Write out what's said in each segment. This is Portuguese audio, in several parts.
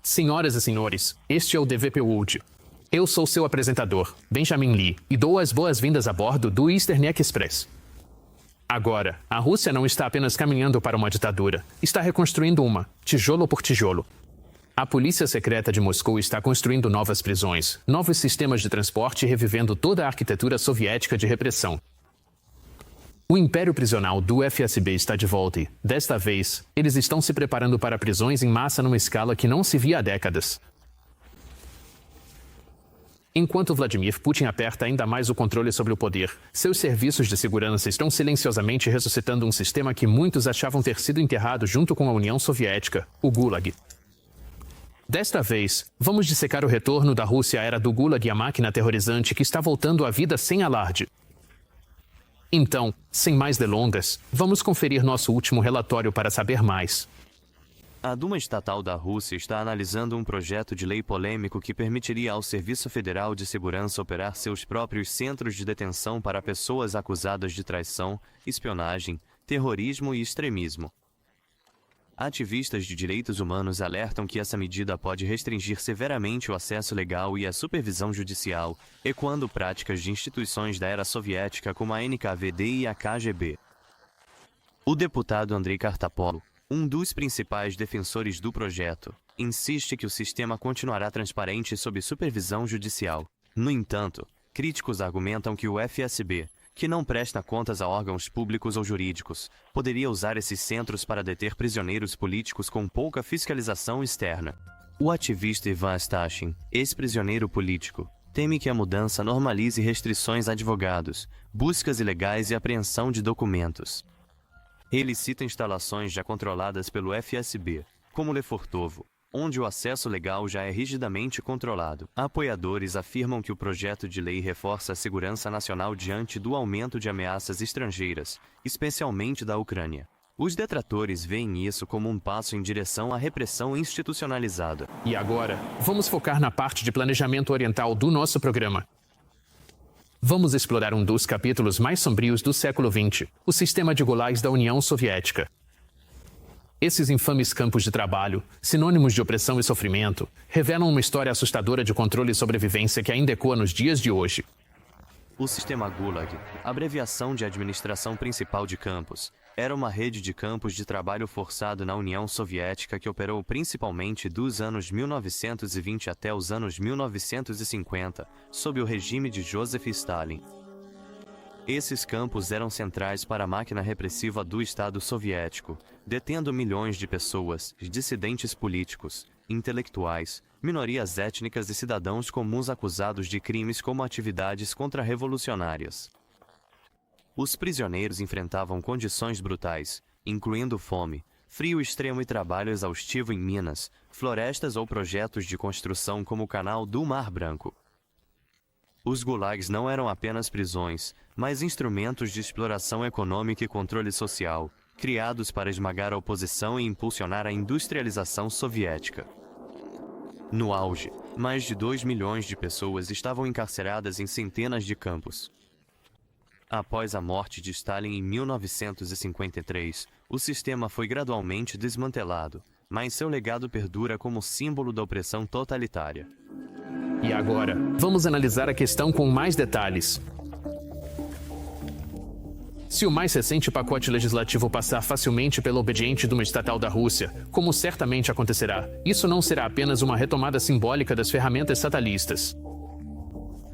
Senhoras e senhores, este é o DVP World. Eu sou seu apresentador, Benjamin Lee, e dou as boas-vindas a bordo do Eastern Express. Agora, a Rússia não está apenas caminhando para uma ditadura, está reconstruindo uma, tijolo por tijolo. A polícia secreta de Moscou está construindo novas prisões, novos sistemas de transporte e revivendo toda a arquitetura soviética de repressão. O império prisional do FSB está de volta e, desta vez, eles estão se preparando para prisões em massa numa escala que não se via há décadas. Enquanto Vladimir Putin aperta ainda mais o controle sobre o poder, seus serviços de segurança estão silenciosamente ressuscitando um sistema que muitos achavam ter sido enterrado junto com a União Soviética, o Gulag. Desta vez, vamos dissecar o retorno da Rússia à era do Gulag e a máquina aterrorizante que está voltando à vida sem alarde. Então, sem mais delongas, vamos conferir nosso último relatório para saber mais. A Duma Estatal da Rússia está analisando um projeto de lei polêmico que permitiria ao Serviço Federal de Segurança operar seus próprios centros de detenção para pessoas acusadas de traição, espionagem, terrorismo e extremismo. Ativistas de direitos humanos alertam que essa medida pode restringir severamente o acesso legal e a supervisão judicial, ecoando práticas de instituições da era soviética como a NKVD e a KGB. O deputado Andrei Kartapolo, um dos principais defensores do projeto, insiste que o sistema continuará transparente sob supervisão judicial. No entanto, críticos argumentam que o FSB, que não presta contas a órgãos públicos ou jurídicos, poderia usar esses centros para deter prisioneiros políticos com pouca fiscalização externa. O ativista Ivan Stachin, ex-prisioneiro político, teme que a mudança normalize restrições a advogados, buscas ilegais e apreensão de documentos. Ele cita instalações já controladas pelo FSB, como Lefortovo, onde o acesso legal já é rigidamente controlado. Apoiadores afirmam que o projeto de lei reforça a segurança nacional diante do aumento de ameaças estrangeiras, especialmente da Ucrânia. Os detratores veem isso como um passo em direção à repressão institucionalizada. E agora, vamos focar na parte de planejamento oriental do nosso programa. Vamos explorar um dos capítulos mais sombrios do século XX, o sistema de gulags da União Soviética. Esses infames campos de trabalho, sinônimos de opressão e sofrimento, revelam uma história assustadora de controle e sobrevivência que ainda ecoa nos dias de hoje. O sistema Gulag, abreviação de Administração Principal de Campos, era uma rede de campos de trabalho forçado na União Soviética que operou principalmente dos anos 1920 até os anos 1950, sob o regime de Joseph Stalin. Esses campos eram centrais para a máquina repressiva do Estado soviético, detendo milhões de pessoas, dissidentes políticos, intelectuais, minorias étnicas e cidadãos comuns acusados de crimes como atividades contra-revolucionárias. Os prisioneiros enfrentavam condições brutais, incluindo fome, frio extremo e trabalho exaustivo em minas, florestas ou projetos de construção como o Canal do Mar Branco. Os gulags não eram apenas prisões, mas instrumentos de exploração econômica e controle social, criados para esmagar a oposição e impulsionar a industrialização soviética. No auge, mais de 2 milhões de pessoas estavam encarceradas em centenas de campos. Após a morte de Stalin em 1953, o sistema foi gradualmente desmantelado, mas seu legado perdura como símbolo da opressão totalitária. E agora, vamos analisar a questão com mais detalhes. Se o mais recente pacote legislativo passar facilmente pelo obediente Duma Estatal da Rússia, como certamente acontecerá, isso não será apenas uma retomada simbólica das ferramentas statalistas.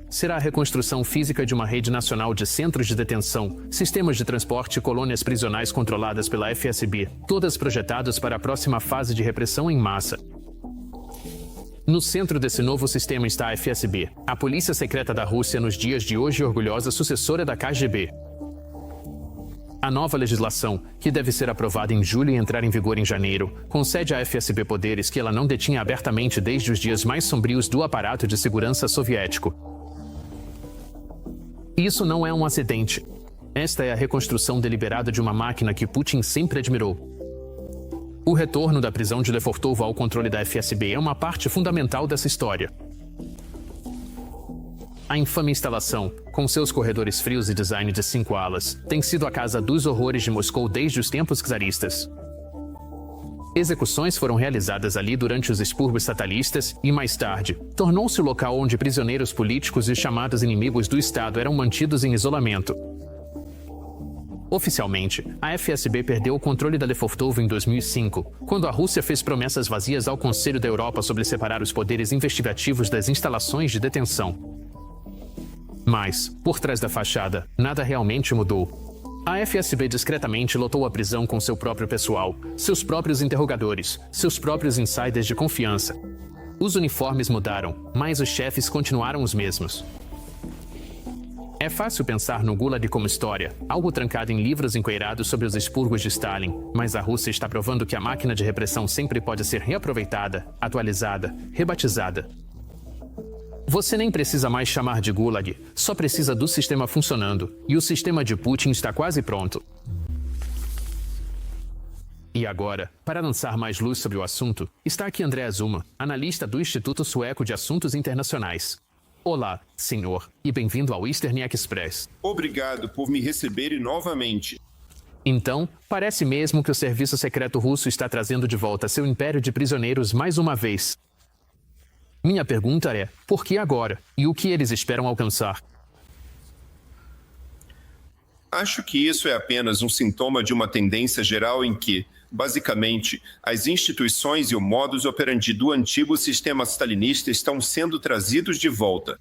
Será a reconstrução física de uma rede nacional de centros de detenção, sistemas de transporte e colônias prisionais controladas pela FSB, todas projetadas para a próxima fase de repressão em massa. No centro desse novo sistema está a FSB, a polícia secreta da Rússia nos dias de hoje e orgulhosa sucessora da KGB. A nova legislação, que deve ser aprovada em julho e entrar em vigor em janeiro, concede à FSB poderes que ela não detinha abertamente desde os dias mais sombrios do aparato de segurança soviético. Isso não é um acidente. Esta é a reconstrução deliberada de uma máquina que Putin sempre admirou. O retorno da prisão de Lefortovo ao controle da FSB é uma parte fundamental dessa história. A infame instalação, com seus corredores frios e design de 5 alas, tem sido a casa dos horrores de Moscou desde os tempos czaristas. Execuções foram realizadas ali durante os expurgos statalistas e, mais tarde, tornou-se o local onde prisioneiros políticos e chamados inimigos do Estado eram mantidos em isolamento. Oficialmente, a FSB perdeu o controle da Lefortovo em 2005, quando a Rússia fez promessas vazias ao Conselho da Europa sobre separar os poderes investigativos das instalações de detenção. Mas, por trás da fachada, nada realmente mudou. A FSB discretamente lotou a prisão com seu próprio pessoal, seus próprios interrogadores, seus próprios insiders de confiança. Os uniformes mudaram, mas os chefes continuaram os mesmos. É fácil pensar no Gulag como história, algo trancado em livros encoeirados sobre os expurgos de Stalin, mas a Rússia está provando que a máquina de repressão sempre pode ser reaproveitada, atualizada, rebatizada. Você nem precisa mais chamar de Gulag, só precisa do sistema funcionando, e o sistema de Putin está quase pronto. E agora, para lançar mais luz sobre o assunto, está aqui André Azuma, analista do Instituto Sueco de Assuntos Internacionais. Olá, senhor, e bem-vindo ao Eastern Express. Obrigado por me receberem novamente. Então, parece mesmo que o serviço secreto russo está trazendo de volta seu império de prisioneiros mais uma vez. Minha pergunta é, por que agora? E o que eles esperam alcançar? Acho que isso é apenas um sintoma de uma tendência geral em que, basicamente, as instituições e o modus operandi do antigo sistema stalinista estão sendo trazidos de volta.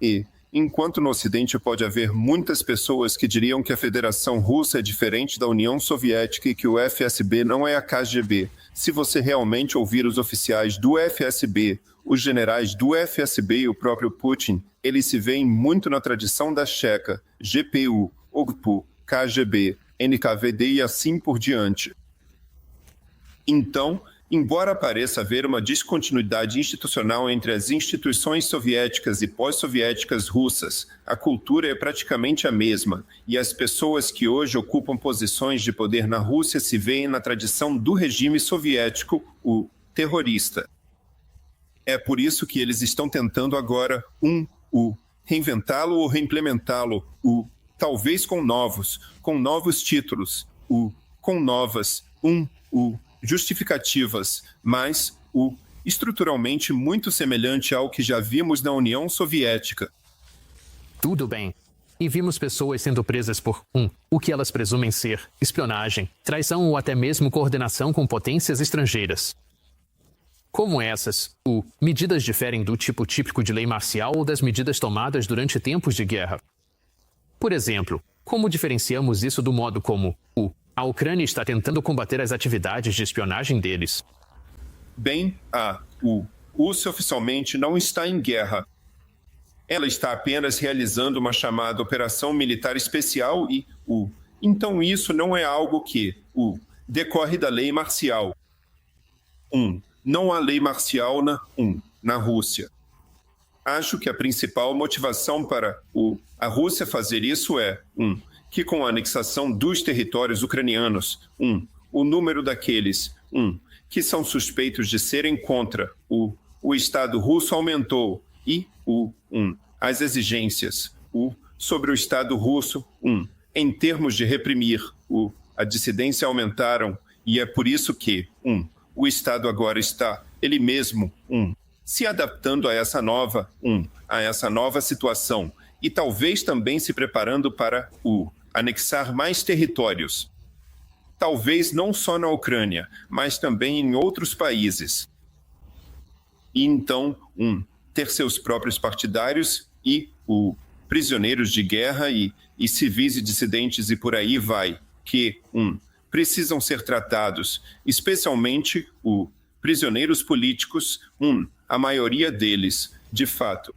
E, enquanto no Ocidente pode haver muitas pessoas que diriam que a Federação Russa é diferente da União Soviética e que o FSB não é a KGB, se você realmente ouvir os oficiais do FSB, os generais do FSB e o próprio Putin, eles se veem muito na tradição da Checa, GPU, OGPU, KGB, NKVD e assim por diante. Então, embora pareça haver uma descontinuidade institucional entre as instituições soviéticas e pós-soviéticas russas, a cultura é praticamente a mesma, e as pessoas que hoje ocupam posições de poder na Rússia se veem na tradição do regime soviético, o terrorista. É por isso que eles estão tentando agora reinventá-lo ou reimplementá-lo, talvez com novos títulos, com novas, justificativas, mas estruturalmente muito semelhante ao que já vimos na União Soviética. Tudo bem. E vimos pessoas sendo presas por o que elas presumem ser espionagem, traição ou até mesmo coordenação com potências estrangeiras. Como essas, medidas diferem do tipo típico de lei marcial ou das medidas tomadas durante tempos de guerra. Por exemplo, como diferenciamos isso do modo como a Ucrânia está tentando combater as atividades de espionagem deles? Bem, a Rússia oficialmente não está em guerra. Ela está apenas realizando uma chamada Operação Militar Especial e então isso não é algo que decorre da lei marcial. Não há lei marcial na Rússia. Acho que a principal motivação para a Rússia fazer isso é que com a anexação dos territórios ucranianos, o número daqueles que são suspeitos de serem contra o Estado russo aumentou e as exigências sobre o Estado russo, em termos de reprimir a dissidência aumentaram, e é por isso que o Estado agora está, ele mesmo, se adaptando a essa nova situação e talvez também se preparando para anexar mais territórios. Talvez não só na Ucrânia, mas também em outros países. E então, ter seus próprios partidários e prisioneiros de guerra e civis e dissidentes e por aí vai, que precisam ser tratados, especialmente prisioneiros políticos, a maioria deles, de fato.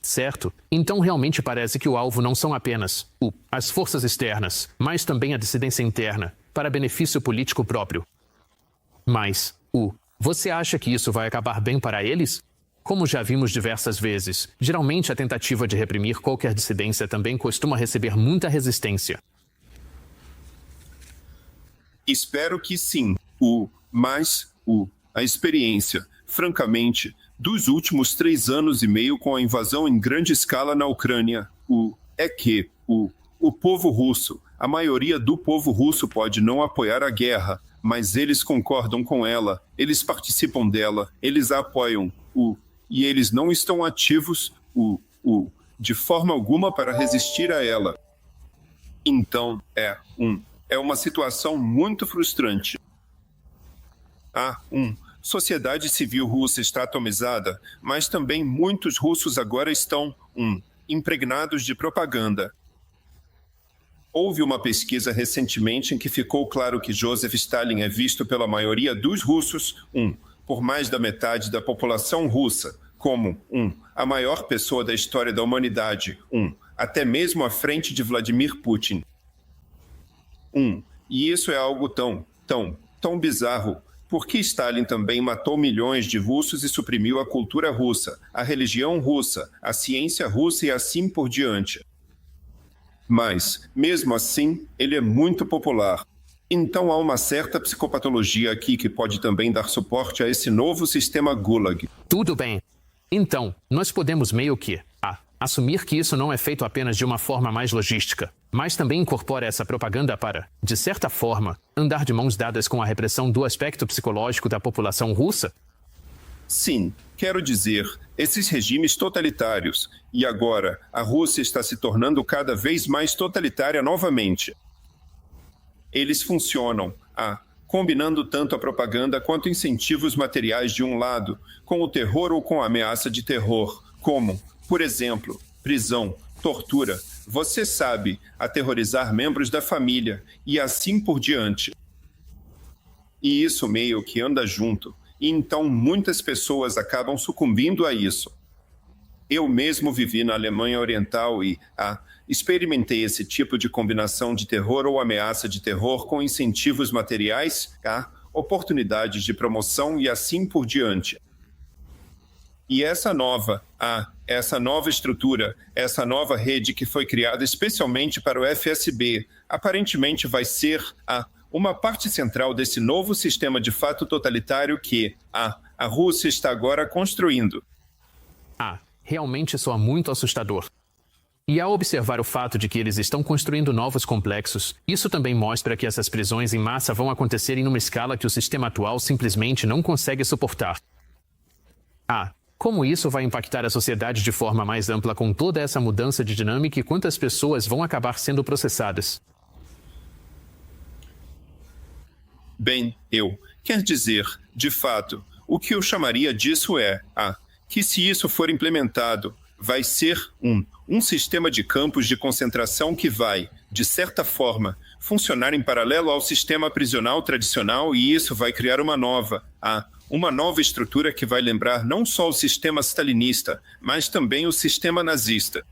Certo. Então realmente parece que o alvo não são apenas as forças externas, mas também a dissidência interna, para benefício político próprio. Mas, você acha que isso vai acabar bem para eles? Como já vimos diversas vezes, geralmente a tentativa de reprimir qualquer dissidência também costuma receber muita resistência. Espero que sim, mas a experiência, francamente, dos últimos 3 anos e meio com a invasão em grande escala na Ucrânia, é que o povo russo, a maioria do povo russo pode não apoiar a guerra, mas eles concordam com ela, eles participam dela, eles a apoiam, e eles não estão ativos, de forma alguma para resistir a ela. Então, é uma situação muito frustrante. Sociedade civil russa está atomizada, mas também muitos russos agora estão, impregnados de propaganda. Houve uma pesquisa recentemente em que ficou claro que Joseph Stalin é visto pela maioria dos russos, por mais da metade da população russa, como, a maior pessoa da história da humanidade, até mesmo à frente de Vladimir Putin. E isso é algo tão bizarro, porque Stalin também matou milhões de russos e suprimiu a cultura russa, a religião russa, a ciência russa e assim por diante. Mas, mesmo assim, ele é muito popular. Então há uma certa psicopatologia aqui que pode também dar suporte a esse novo sistema Gulag. Tudo bem. Então, nós podemos meio que assumir que isso não é feito apenas de uma forma mais logística, mas também incorpora essa propaganda para, de certa forma, andar de mãos dadas com a repressão do aspecto psicológico da população russa? Sim, quero dizer, esses regimes totalitários, e agora a Rússia está se tornando cada vez mais totalitária novamente. Eles funcionam, combinando tanto a propaganda quanto incentivos materiais de um lado, com o terror ou com a ameaça de terror, como, por exemplo, prisão, tortura, você sabe, aterrorizar membros da família, e assim por diante. E isso meio que anda junto. E então muitas pessoas acabam sucumbindo a isso. Eu mesmo vivi na Alemanha Oriental e experimentei esse tipo de combinação de terror ou ameaça de terror com incentivos materiais, oportunidades de promoção e assim por diante. E essa nova estrutura, essa nova rede que foi criada especialmente para o FSB, aparentemente vai ser uma parte central desse novo sistema de fato totalitário que a Rússia está agora construindo. Realmente soa muito assustador. E ao observar o fato de que eles estão construindo novos complexos, isso também mostra que essas prisões em massa vão acontecer em uma escala que o sistema atual simplesmente não consegue suportar. Como isso vai impactar a sociedade de forma mais ampla com toda essa mudança de dinâmica e quantas pessoas vão acabar sendo processadas? Bem, quer dizer, de fato, o que eu chamaria disso é, que se isso for implementado, vai ser um sistema de campos de concentração que vai, de certa forma, funcionar em paralelo ao sistema prisional tradicional e isso vai criar uma nova estrutura que vai lembrar não só o sistema stalinista, mas também o sistema nazista.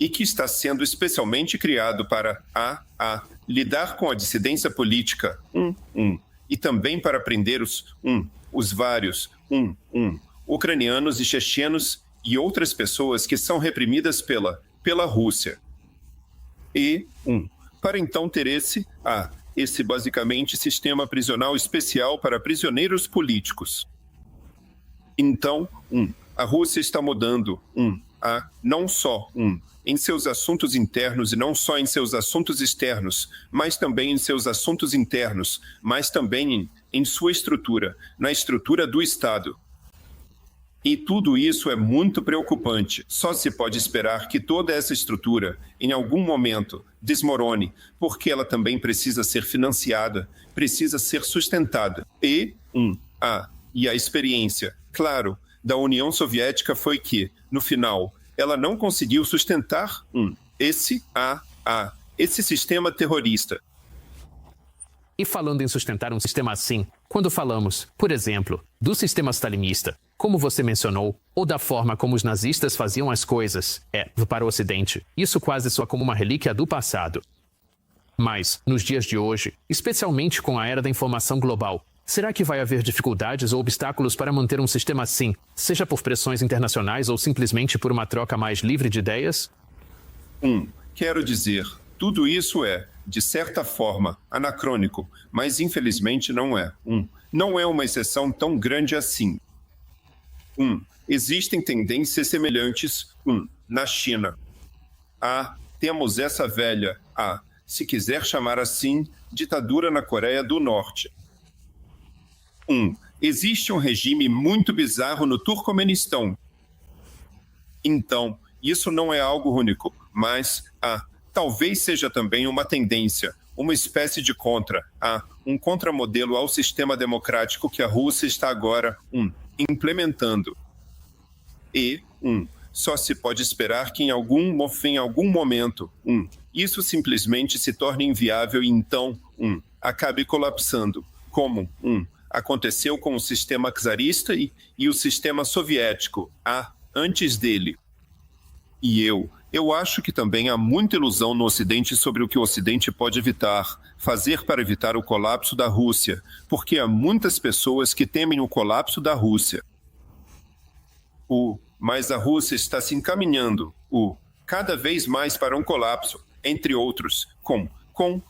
E que está sendo especialmente criado para lidar com a dissidência política, e também para prender os vários, ucranianos e chechenos e outras pessoas que são reprimidas pela Rússia. E, para então ter esse basicamente sistema prisional especial para prisioneiros políticos. Então, a Rússia está mudando, não só, em seus assuntos internos e não só em seus assuntos externos, mas também em seus assuntos internos, mas também em sua estrutura, na estrutura do Estado. E tudo isso é muito preocupante. Só se pode esperar que toda essa estrutura, em algum momento, desmorone, porque ela também precisa ser financiada, precisa ser sustentada. E a experiência, claro, da União Soviética foi que, no final, ela não conseguiu sustentar esse sistema terrorista. E falando em sustentar um sistema assim, quando falamos, por exemplo, do sistema stalinista, como você mencionou, ou da forma como os nazistas faziam as coisas, para o Ocidente, isso quase soa como uma relíquia do passado. Mas, nos dias de hoje, especialmente com a era da informação global, será que vai haver dificuldades ou obstáculos para manter um sistema assim, seja por pressões internacionais ou simplesmente por uma troca mais livre de ideias? Quero dizer, tudo isso é, de certa forma, anacrônico, mas infelizmente não é. Não é uma exceção tão grande assim. Existem tendências semelhantes, na China. Temos essa velha, se quiser chamar assim, ditadura na Coreia do Norte. 1. Existe um regime muito bizarro no Turcomenistão. Então, isso não é algo único, mas talvez seja também uma tendência, uma espécie de um contramodelo ao sistema democrático que a Rússia está agora implementando. E só se pode esperar que em algum momento isso simplesmente se torne inviável e então acabe colapsando, como aconteceu com o sistema czarista e o sistema soviético antes dele. E eu acho que também há muita ilusão no Ocidente sobre o que o Ocidente pode fazer para evitar o colapso da Rússia, porque há muitas pessoas que temem o colapso da Rússia. Mas a Rússia está se encaminhando, cada vez mais para um colapso, entre outros, com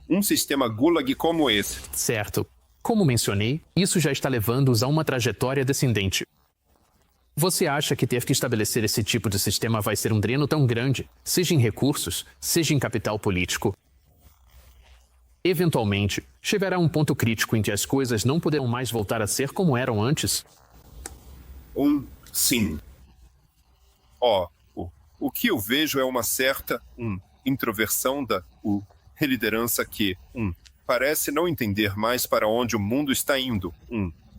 um sistema Gulag como esse. Certo. Como mencionei, isso já está levando-os a uma trajetória descendente. Você acha que ter que estabelecer esse tipo de sistema vai ser um dreno tão grande, seja em recursos, seja em capital político? Eventualmente, chegará um ponto crítico em que as coisas não poderão mais voltar a ser como eram antes? Sim. O que eu vejo é uma certa introversão da liderança que parece não entender mais para onde o mundo está indo,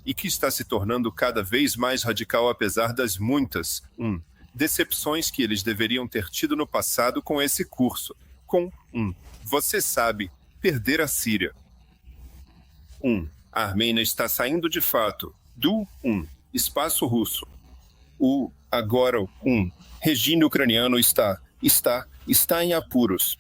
e que está se tornando cada vez mais radical apesar das muitas decepções que eles deveriam ter tido no passado com esse curso. Você sabe, perder a Síria. A Armênia está saindo de fato do espaço russo. Agora o regime ucraniano está em apuros.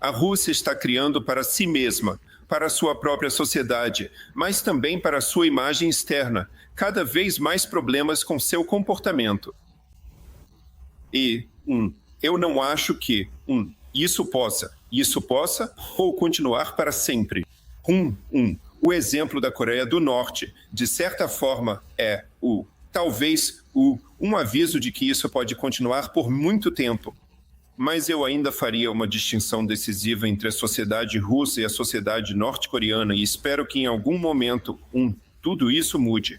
A Rússia está criando para si mesma, para a sua própria sociedade, mas também para a sua imagem externa, cada vez mais problemas com seu comportamento. E eu não acho que isso possa ou continuar para sempre. O exemplo da Coreia do Norte, de certa forma, é talvez um aviso de que isso pode continuar por muito tempo. Mas eu ainda faria uma distinção decisiva entre a sociedade russa e a sociedade norte-coreana e espero que em algum momento, tudo isso mude.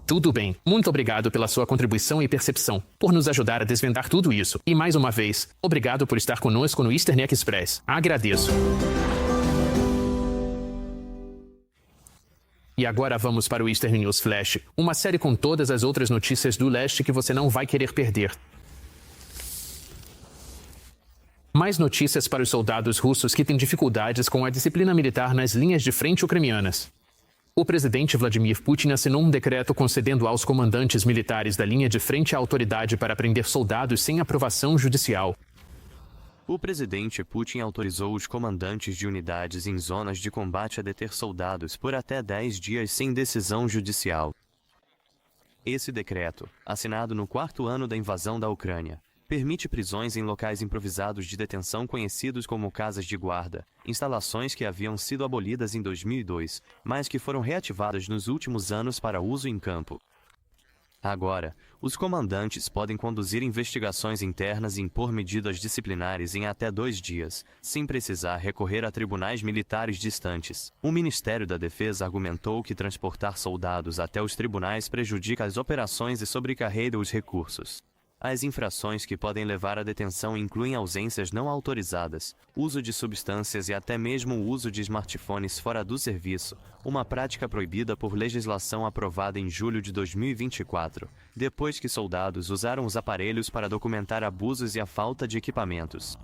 Tudo bem. Muito obrigado pela sua contribuição e percepção, por nos ajudar a desvendar tudo isso. E mais uma vez, obrigado por estar conosco no Eastern Express. Agradeço. E agora vamos para o Eastern News Flash, uma série com todas as outras notícias do leste que você não vai querer perder. Mais notícias para os soldados russos que têm dificuldades com a disciplina militar nas linhas de frente ucranianas. O presidente Vladimir Putin assinou um decreto concedendo aos comandantes militares da linha de frente a autoridade para prender soldados sem aprovação judicial. O presidente Putin autorizou os comandantes de unidades em zonas de combate a deter soldados por até 10 dias sem decisão judicial. Esse decreto, assinado no 4º ano da invasão da Ucrânia, permite prisões em locais improvisados de detenção conhecidos como casas de guarda, instalações que haviam sido abolidas em 2002, mas que foram reativadas nos últimos anos para uso em campo. Agora, os comandantes podem conduzir investigações internas e impor medidas disciplinares em até 2 dias, sem precisar recorrer a tribunais militares distantes. O Ministério da Defesa argumentou que transportar soldados até os tribunais prejudica as operações e sobrecarrega os recursos. As infrações que podem levar à detenção incluem ausências não autorizadas, uso de substâncias e até mesmo o uso de smartphones fora do serviço, uma prática proibida por legislação aprovada em julho de 2024, depois que soldados usaram os aparelhos para documentar abusos e a falta de equipamentos.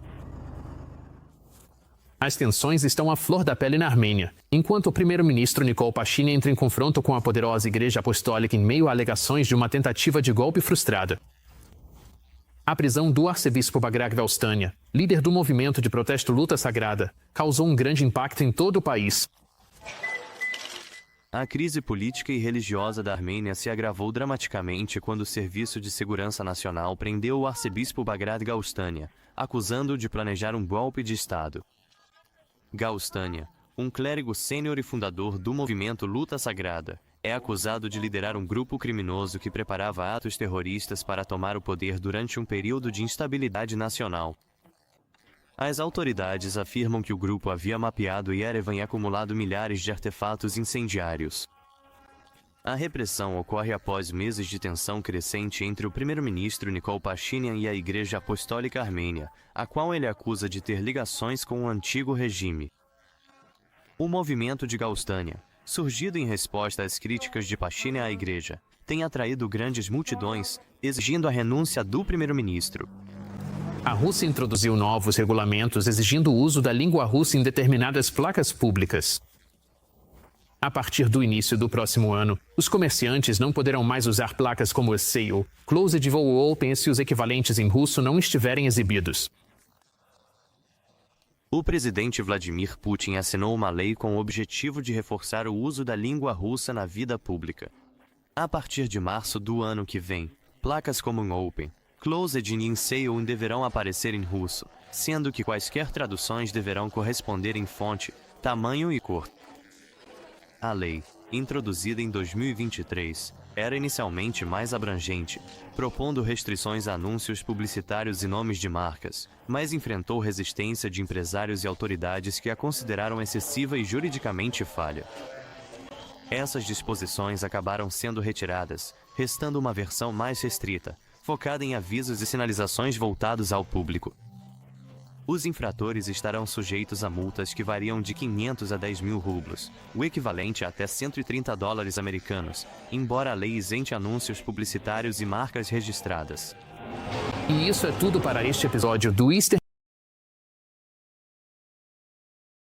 As tensões estão à flor da pele na Armênia, enquanto o primeiro-ministro Nikol Pashinyan entra em confronto com a poderosa Igreja Apostólica em meio a alegações de uma tentativa de golpe frustrada. A prisão do arcebispo Bagrag Velstania, líder do movimento de protesto Luta Sagrada, causou um grande impacto em todo o país. A crise política e religiosa da Armênia se agravou dramaticamente quando o Serviço de Segurança Nacional prendeu o arcebispo Bagrag Velstania, acusando-o de planejar um golpe de Estado. Velstania, um clérigo sênior e fundador do movimento Luta Sagrada, é acusado de liderar um grupo criminoso que preparava atos terroristas para tomar o poder durante um período de instabilidade nacional. As autoridades afirmam que o grupo havia mapeado Yerevan e acumulado milhares de artefatos incendiários. A repressão ocorre após meses de tensão crescente entre o primeiro-ministro Nikol Pashinyan e a Igreja Apostólica Armênia, a qual ele acusa de ter ligações com o antigo regime. O movimento de Gaustânia, surgido em resposta às críticas de Pashinyan à Igreja, tem atraído grandes multidões, exigindo a renúncia do primeiro-ministro. A Rússia introduziu novos regulamentos exigindo o uso da língua russa em determinadas placas públicas. A partir do início do próximo ano, os comerciantes não poderão mais usar placas como Sale, Closed ou Open se os equivalentes em russo não estiverem exibidos. O presidente Vladimir Putin assinou uma lei com o objetivo de reforçar o uso da língua russa na vida pública. A partir de março do ano que vem, placas como Open, Closed e Sale deverão aparecer em russo, sendo que quaisquer traduções deverão corresponder em fonte, tamanho e cor. A lei, introduzida em 2023, era inicialmente mais abrangente, propondo restrições a anúncios publicitários e nomes de marcas, mas enfrentou resistência de empresários e autoridades que a consideraram excessiva e juridicamente falha. Essas disposições acabaram sendo retiradas, restando uma versão mais restrita, focada em avisos e sinalizações voltados ao público. Os infratores estarão sujeitos a multas que variam de 500 a 10 mil rublos, o equivalente a até $130 americanos, embora a lei isente anúncios publicitários e marcas registradas. E isso é tudo para este episódio do Easter